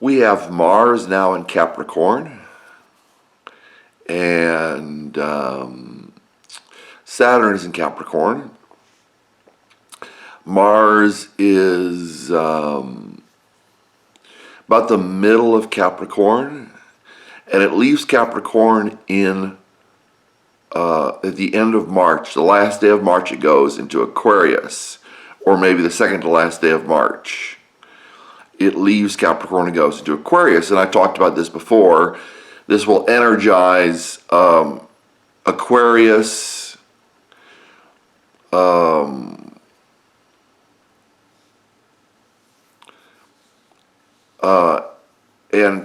We have Mars now in Capricorn, and Saturn is in Capricorn. Mars is about the middle of Capricorn, and it leaves Capricorn in at the end of March. The last day of March it goes into Aquarius, or maybe the second to last day of March. It leaves Capricorn and goes into Aquarius, and I talked about this before. This will energize Aquarius, and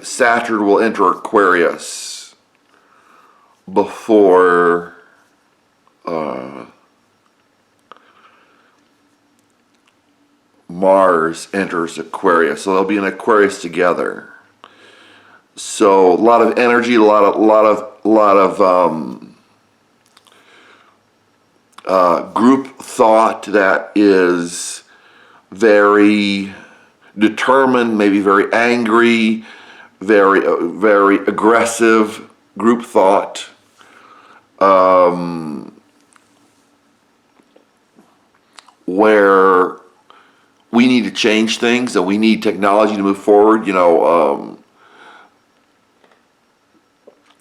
Saturn will enter Aquarius before Mars enters Aquarius. So they'll be in Aquarius together. So a lot of energy, a lot of group thought that is very determined, maybe very angry, very aggressive group thought. Where we need to change things and we need technology to move forward.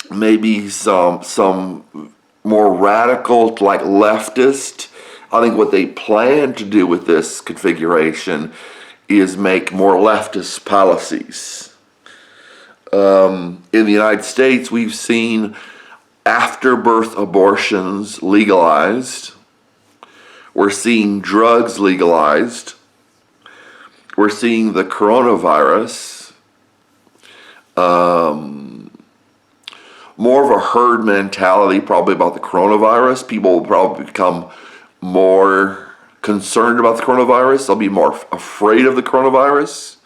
Maybe some more radical, like leftist. I think what they plan to do with this configuration is make more leftist policies. In the United States, we've seen after-birth abortions legalized. We're seeing drugs legalized. We're seeing the coronavirus. More of a herd mentality probably about the coronavirus. People will probably become more concerned about the coronavirus. They'll be more afraid of the coronavirus.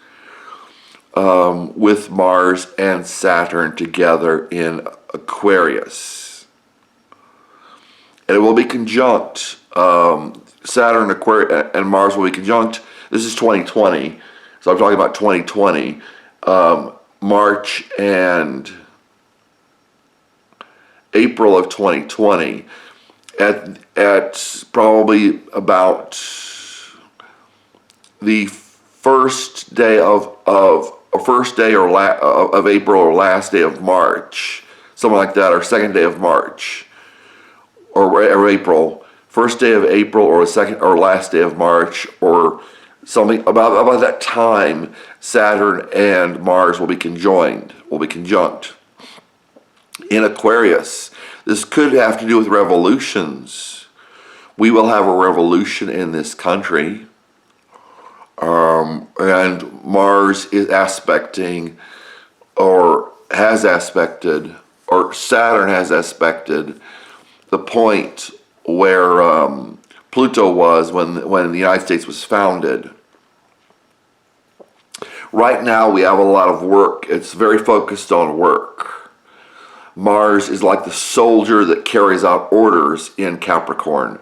With Mars and Saturn together in Aquarius. And it will be conjunct. Saturn, Aquarius, and Mars will be conjunct. This is 2020, so I'm talking about 2020. March and April of 2020. At probably about the first day of April or last day of March, something like that, or second day of March, or April, first day of April or second or last day of March, or something about that time. Saturn and Mars will be conjunct in Aquarius. This could have to do with revolutions. We will have a revolution in this country. And Mars is aspecting, or has aspected, or Saturn has aspected the point where Pluto was when the United States was founded. Right now we have a lot of work. It's very focused on work. Mars is like the soldier that carries out orders in Capricorn.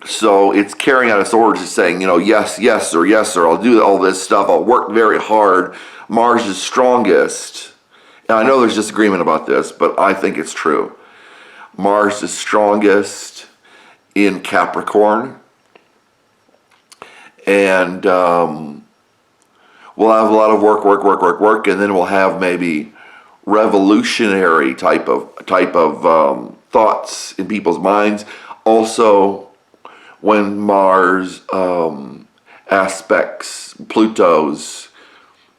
So it's carrying out its orders, it's saying, yes, sir, I'll do all this stuff, I'll work very hard. Mars is strongest. Now, I know there's disagreement about this, but I think it's true. Mars is strongest in Capricorn. And we'll have a lot of work, and then we'll have maybe revolutionary type of thoughts in people's minds. Also, when Mars aspects Pluto's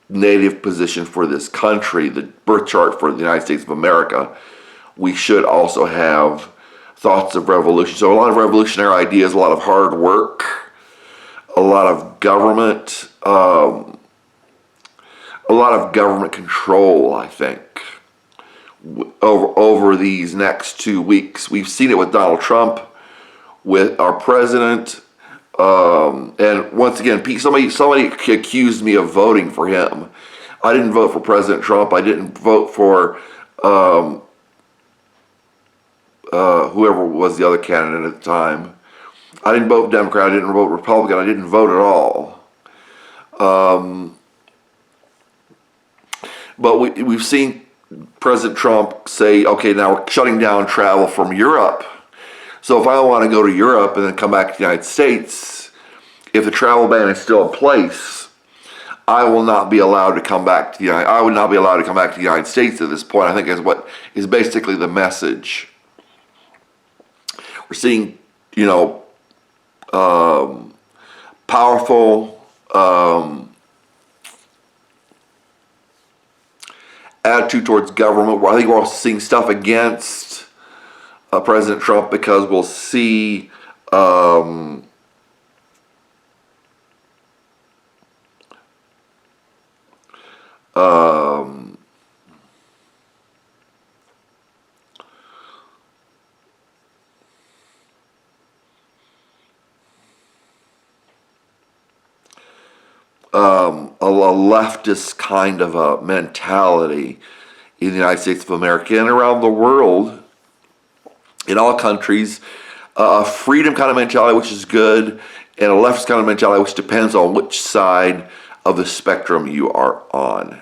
native position for this country, the birth chart for the United States of America, we should also have thoughts of revolution. So a lot of revolutionary ideas, a lot of hard work, a lot of government, a lot of government control, I think, over these next 2 weeks. We've seen it with Donald Trump, with our president, and once again, somebody accused me of voting for him. I didn't vote for President Trump. I didn't vote for whoever was the other candidate at the time. I didn't vote Democrat. I didn't vote Republican. I didn't vote at all. But we've seen President Trump say, okay, now we're shutting down travel from Europe. So if I want to go to Europe and then come back to the United States, if the travel ban is still in place, I will not be allowed to come back to I would not be allowed to come back to the United States at this point. I think is what is basically the message. We're seeing, powerful attitude towards government. I think we're also seeing stuff against President Trump, because we'll see a leftist kind of a mentality in the United States of America and around the world, in all countries, a freedom kind of mentality, which is good, and a leftist kind of mentality, which depends on which side of the spectrum you are on.